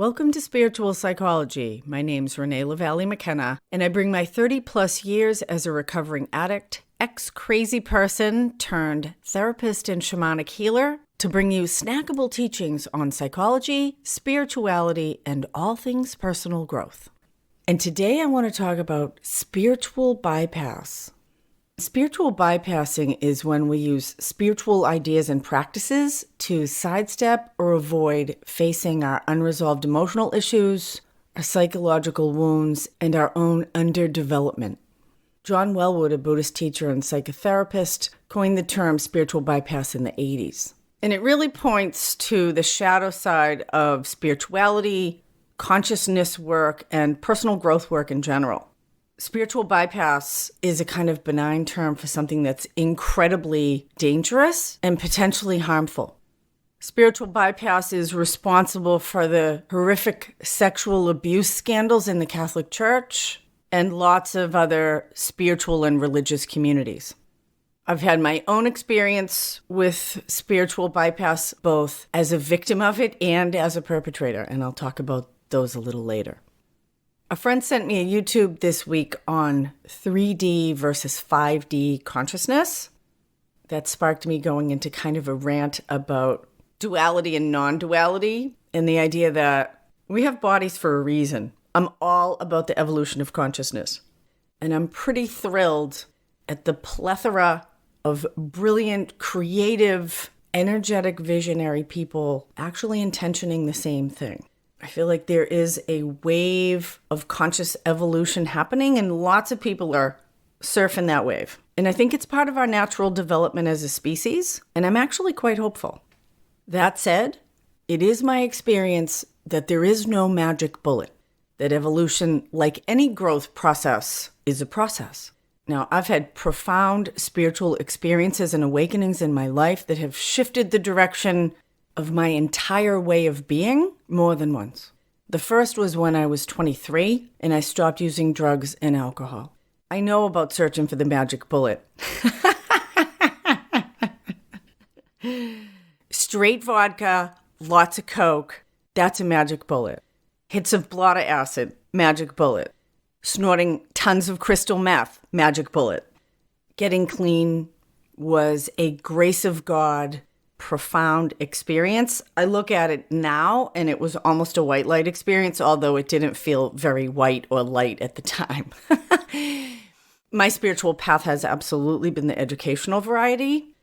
Welcome to Spiritual Psychology. My name's Renee Lavallee McKenna, and I bring my 30-plus years as a recovering addict, ex-crazy person turned therapist and shamanic healer to bring you snackable teachings on psychology, spirituality, and all things personal growth. And today I want to talk about spiritual bypass. Spiritual bypassing is when we use spiritual ideas and practices to sidestep or avoid facing our unresolved emotional issues, our psychological wounds, and our own underdevelopment. John Welwood, a Buddhist teacher and psychotherapist, coined the term spiritual bypass in the 80s. And it really points to the shadow side of spirituality, consciousness work, and personal growth work in general. Spiritual bypass is a kind of benign term for something that's incredibly dangerous and potentially harmful. Spiritual bypass is responsible for the horrific sexual abuse scandals in the Catholic Church and lots of other spiritual and religious communities. I've had my own experience with spiritual bypass, both as a victim of it and as a perpetrator, and I'll talk about those a little later. A friend sent me a YouTube this week on 3D versus 5D consciousness. That sparked me going into kind of a rant about duality and non-duality and the idea that we have bodies for a reason. I'm all about the evolution of consciousness. And I'm pretty thrilled at the plethora of brilliant, creative, energetic, visionary people actually intentioning the same thing. I feel like there is a wave of conscious evolution happening, and lots of people are surfing that wave. And I think it's part of our natural development as a species, and I'm actually quite hopeful. That said, it is my experience that there is no magic bullet, that evolution, like any growth process, is a process. Now, I've had profound spiritual experiences and awakenings in my life that have shifted the direction of my entire way of being more than once. The first was when I was 23 and I stopped using drugs and alcohol. I know about searching for the magic bullet. Straight vodka, lots of Coke, that's a magic bullet. Hits of blotter acid, magic bullet. Snorting tons of crystal meth, magic bullet. Getting clean was a grace of God, profound experience. I look at it now and it was almost a white light experience, although it didn't feel very white or light at the time. My spiritual path has absolutely been the educational variety,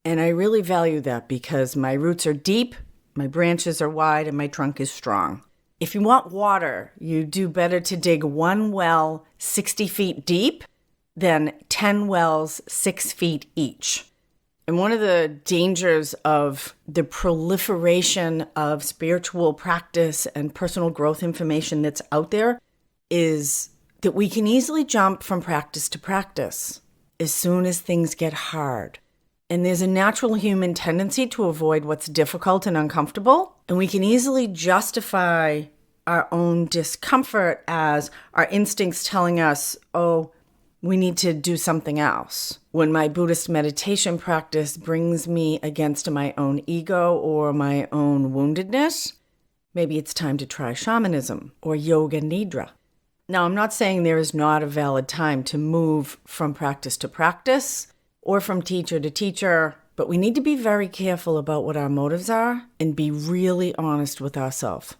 and I really value that because my roots are deep, my branches are wide, and my trunk is strong. If you want water, you do better to dig one well 60 feet deep than 10 wells 6 feet each. And one of the dangers of the proliferation of spiritual practice and personal growth information that's out there is that we can easily jump from practice to practice as soon as things get hard. And there's a natural human tendency to avoid what's difficult and uncomfortable. And we can easily justify our own discomfort as our instincts telling us, oh, we need to do something else. When my Buddhist meditation practice brings me against my own ego or my own woundedness, maybe it's time to try shamanism or yoga nidra. Now, I'm not saying there is not a valid time to move from practice to practice or from teacher to teacher, but we need to be very careful about what our motives are and be really honest with ourselves.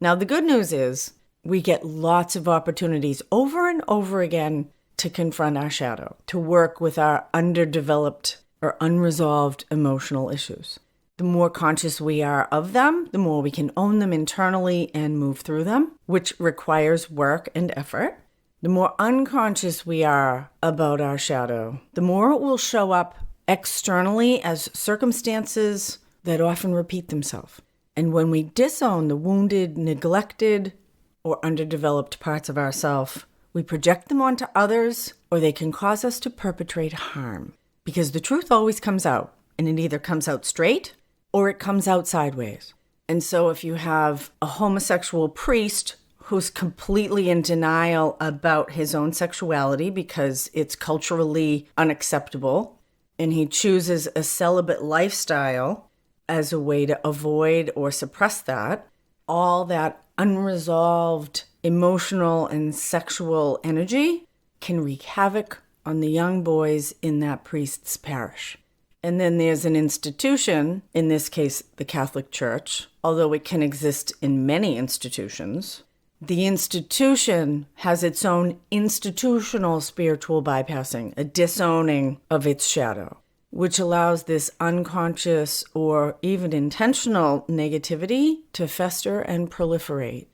Now, the good news is we get lots of opportunities over and over again to confront our shadow, to work with our underdeveloped or unresolved emotional issues. The more conscious we are of them, the more we can own them internally and move through them, which requires work and effort. The more unconscious we are about our shadow, the more it will show up externally as circumstances that often repeat themselves. And when we disown the wounded, neglected, or underdeveloped parts of ourselves, we project them onto others, or they can cause us to perpetrate harm. Because the truth always comes out, and it either comes out straight or it comes out sideways. And so if you have a homosexual priest who's completely in denial about his own sexuality because it's culturally unacceptable, and he chooses a celibate lifestyle as a way to avoid or suppress that, all that unresolved emotional and sexual energy can wreak havoc on the young boys in that priest's parish. And then there's an institution, in this case, the Catholic Church, although it can exist in many institutions. The institution has its own institutional spiritual bypassing, a disowning of its shadow, which allows this unconscious or even intentional negativity to fester and proliferate.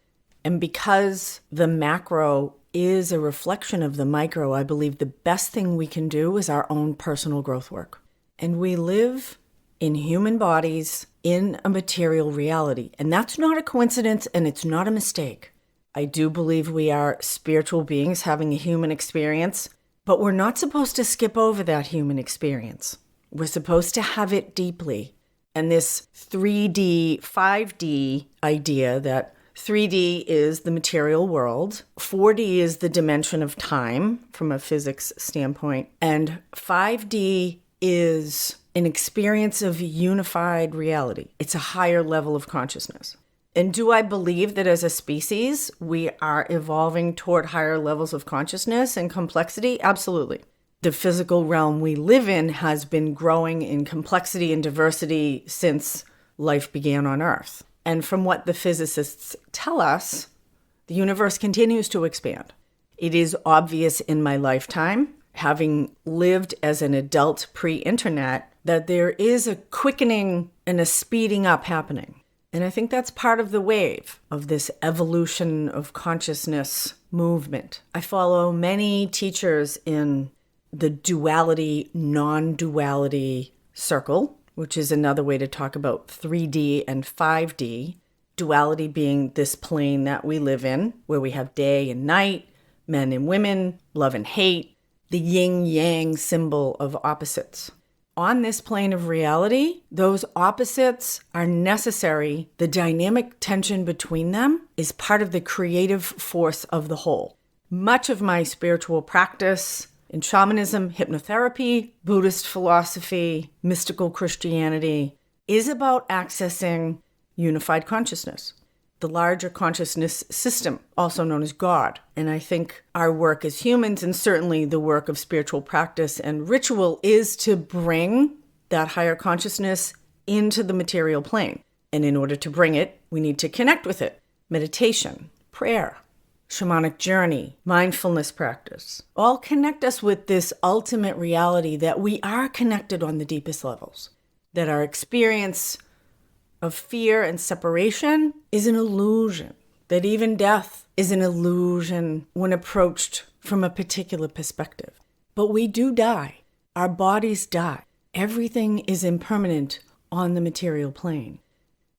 And because the macro is a reflection of the micro, I believe the best thing we can do is our own personal growth work. And we live in human bodies in a material reality. And that's not a coincidence, and it's not a mistake. I do believe we are spiritual beings having a human experience, but we're not supposed to skip over that human experience. We're supposed to have it deeply. And this 3D, 5D idea that 3D is the material world, 4D is the dimension of time from a physics standpoint, and 5D is an experience of unified reality. It's a higher level of consciousness. And do I believe that as a species, we are evolving toward higher levels of consciousness and complexity? Absolutely. The physical realm we live in has been growing in complexity and diversity since life began on Earth. And from what the physicists tell us, the universe continues to expand. It is obvious in my lifetime, having lived as an adult pre-internet, that there is a quickening and a speeding up happening. And I think that's part of the wave of this evolution of consciousness movement. I follow many teachers in the duality, non-duality circle, which is another way to talk about 3D and 5D. Duality being this plane that we live in, where we have day and night, men and women, love and hate, the yin-yang symbol of opposites. On this plane of reality, those opposites are necessary. The dynamic tension between them is part of the creative force of the whole. Much of my spiritual practice in shamanism, hypnotherapy, Buddhist philosophy, mystical Christianity is about accessing unified consciousness, the larger consciousness system, also known as God. And I think our work as humans, and certainly the work of spiritual practice and ritual, is to bring that higher consciousness into the material plane. And in order to bring it, we need to connect with it. Meditation, prayer, shamanic journey, mindfulness practice, all connect us with this ultimate reality that we are connected on the deepest levels, that our experience of fear and separation is an illusion, that even death is an illusion when approached from a particular perspective. But we do die. Our bodies die. Everything is impermanent on the material plane.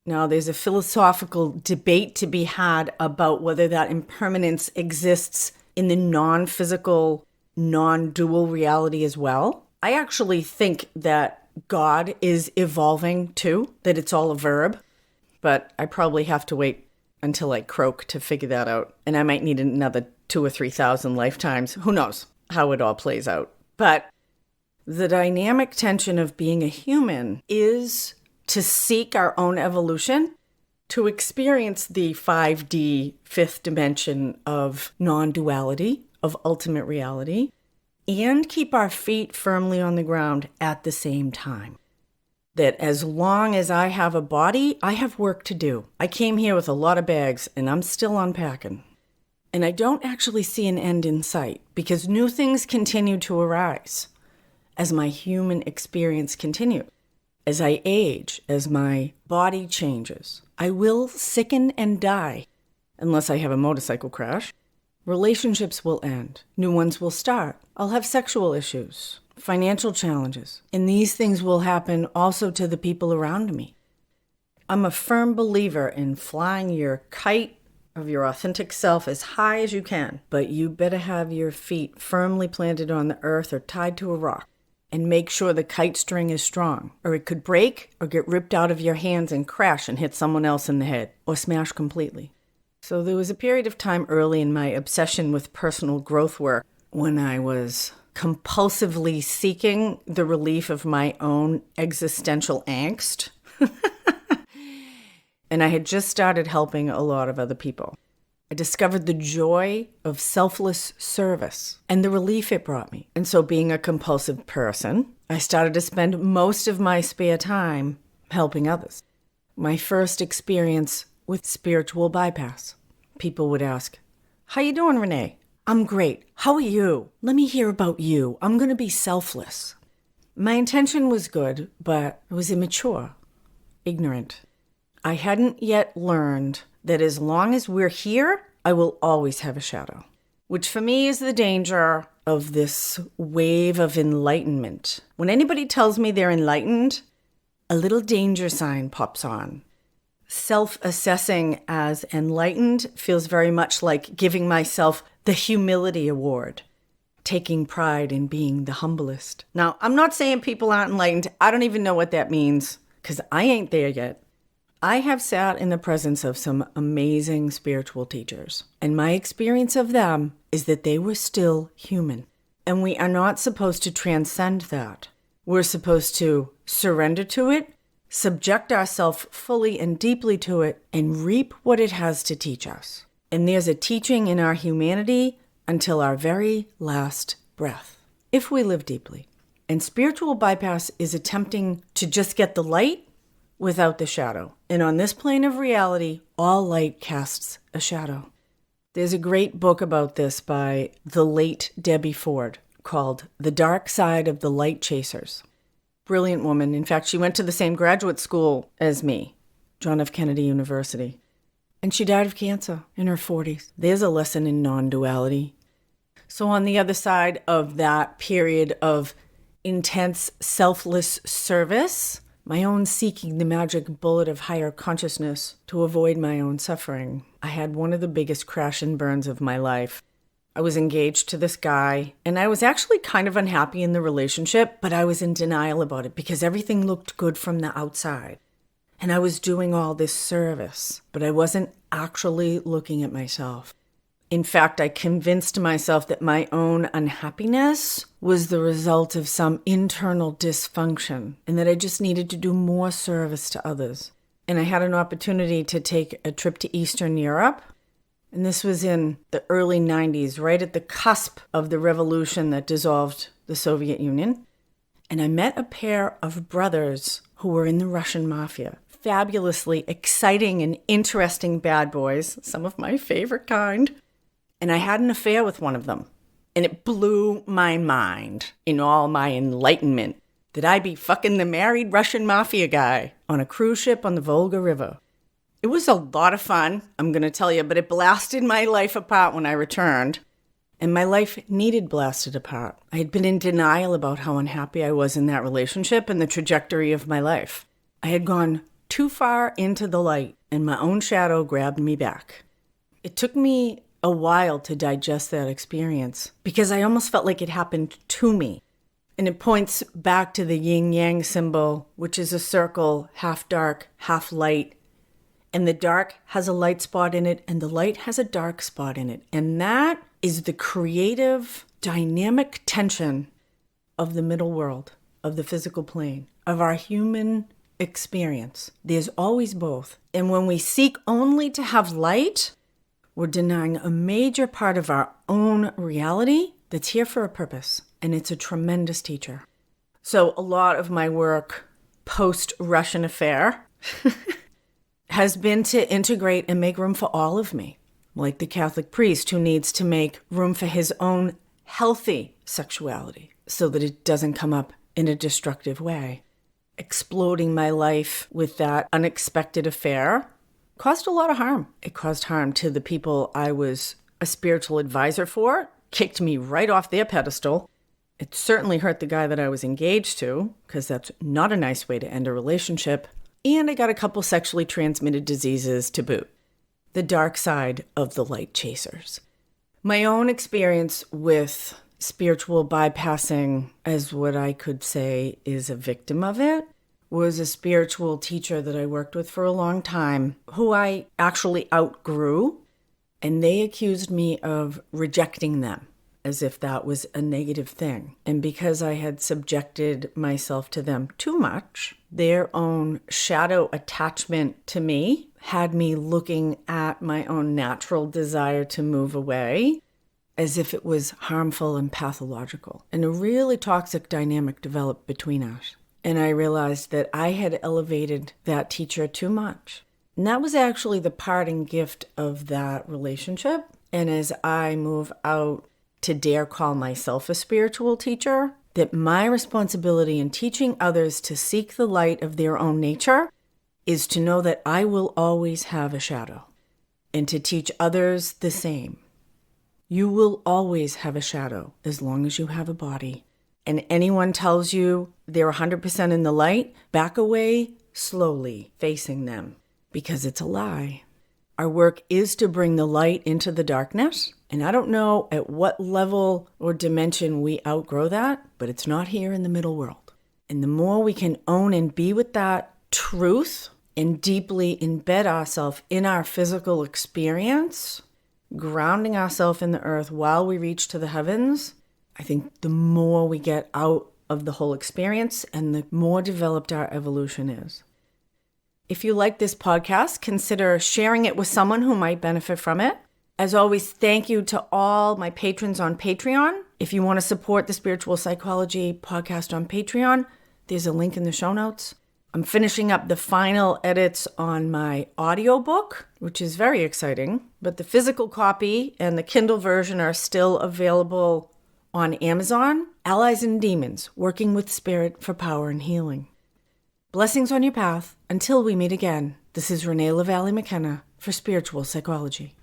Now, there's a philosophical debate to be had about whether that impermanence exists in the non-physical, non-dual reality as well. I actually think that God is evolving too, that it's all a verb, but I probably have to wait until I croak to figure that out. And I might need another 2,000 or 3,000 lifetimes. Who knows how it all plays out. But the dynamic tension of being a human is to seek our own evolution, to experience the 5D, fifth dimension of non-duality, of ultimate reality, and keep our feet firmly on the ground at the same time. That as long as I have a body, I have work to do. I came here with a lot of bags, and I'm still unpacking. And I don't actually see an end in sight, because new things continue to arise as my human experience continues. As I age, as my body changes, I will sicken and die, unless I have a motorcycle crash. Relationships will end. New ones will start. I'll have sexual issues, financial challenges, and these things will happen also to the people around me. I'm a firm believer in flying your kite of your authentic self as high as you can, but you better have your feet firmly planted on the earth or tied to a rock. And make sure the kite string is strong, or it could break or get ripped out of your hands and crash and hit someone else in the head, or smash completely. So there was a period of time early in my obsession with personal growth work when I was compulsively seeking the relief of my own existential angst. and I had just started helping a lot of other people. I discovered the joy of selfless service and the relief it brought me. And so being a compulsive person, I started to spend most of my spare time helping others. My first experience with spiritual bypass. People would ask, "How you doing, Renee?" "I'm great. How are you? Let me hear about you. I'm going to be selfless." My intention was good, but I was immature, ignorant. I hadn't yet learned that as long as we're here, I will always have a shadow, which for me is the danger of this wave of enlightenment. When anybody tells me they're enlightened, a little danger sign pops on. Self-assessing as enlightened feels very much like giving myself the humility award, taking pride in being the humblest. Now, I'm not saying people aren't enlightened. I don't even know what that means because I ain't there yet. I have sat in the presence of some amazing spiritual teachers, and my experience of them is that they were still human. And we are not supposed to transcend that. We're supposed to surrender to it, subject ourselves fully and deeply to it, and reap what it has to teach us. And there's a teaching in our humanity until our very last breath, if we live deeply. And spiritual bypass is attempting to just get the light without the shadow. And on this plane of reality, all light casts a shadow. There's a great book about this by the late Debbie Ford called The Dark Side of the Light Chasers. Brilliant woman. In fact, she went to the same graduate school as me, John F. Kennedy University. And she died of cancer in her 40s. There's a lesson in non-duality. So on the other side of that period of intense selfless service, my own seeking the magic bullet of higher consciousness to avoid my own suffering, I had one of the biggest crash and burns of my life. I was engaged to this guy, and I was actually kind of unhappy in the relationship, but I was in denial about it because everything looked good from the outside. And I was doing all this service, but I wasn't actually looking at myself. In fact, I convinced myself that my own unhappiness was the result of some internal dysfunction and that I just needed to do more service to others. And I had an opportunity to take a trip to Eastern Europe. And this was in the early 90s, right at the cusp of the revolution that dissolved the Soviet Union. And I met a pair of brothers who were in the Russian mafia. Fabulously exciting and interesting bad boys, some of my favorite kind. And I had an affair with one of them. And it blew my mind in all my enlightenment that I be fucking the married Russian mafia guy on a cruise ship on the Volga River. It was a lot of fun, I'm going to tell you, but it blasted my life apart when I returned. And my life needed blasted apart. I had been in denial about how unhappy I was in that relationship and the trajectory of my life. I had gone too far into the light, and my own shadow grabbed me back. It took me a while to digest that experience because I almost felt like it happened to me. And it points back to the yin-yang symbol, which is a circle, half dark, half light. And the dark has a light spot in it, and the light has a dark spot in it. And that is the creative, dynamic tension of the middle world, of the physical plane, of our human experience. There's always both. And when we seek only to have light, we're denying a major part of our own reality that's here for a purpose. And it's a tremendous teacher. So a lot of my work post-Russian affair has been to integrate and make room for all of me, like the Catholic priest who needs to make room for his own healthy sexuality so that it doesn't come up in a destructive way. Exploding my life with that unexpected affair caused a lot of harm. It caused harm to the people I was a spiritual advisor for, kicked me right off their pedestal. It certainly hurt the guy that I was engaged to, because that's not a nice way to end a relationship. And I got a couple sexually transmitted diseases to boot. The dark side of the light chasers. My own experience with spiritual bypassing, as what I could say is a victim of it, was a spiritual teacher that I worked with for a long time, who I actually outgrew, and they accused me of rejecting them as if that was a negative thing. And because I had subjected myself to them too much, their own shadow attachment to me had me looking at my own natural desire to move away as if it was harmful and pathological. And a really toxic dynamic developed between us. And I realized that I had elevated that teacher too much. And that was actually the parting gift of that relationship. And as I move out to dare call myself a spiritual teacher, that my responsibility in teaching others to seek the light of their own nature is to know that I will always have a shadow, and to teach others the same. You will always have a shadow as long as you have a body. And anyone tells you they're 100% in the light, back away slowly, facing them, because it's a lie. Our work is to bring the light into the darkness. And I don't know at what level or dimension we outgrow that, but it's not here in the middle world. And the more we can own and be with that truth and deeply embed ourselves in our physical experience, grounding ourselves in the earth while we reach to the heavens, I think the more we get out of the whole experience and the more developed our evolution is. If you like this podcast, consider sharing it with someone who might benefit from it. As always, thank you to all my patrons on Patreon. If you want to support the Spiritual Psychology podcast on Patreon, there's a link in the show notes. I'm finishing up the final edits on my audiobook, which is very exciting, but the physical copy and the Kindle version are still available on Amazon. Allies and Demons, Working with Spirit for Power and Healing. Blessings on your path. Until we meet again, this is Renee Lavallee McKenna for Spiritual Psychology.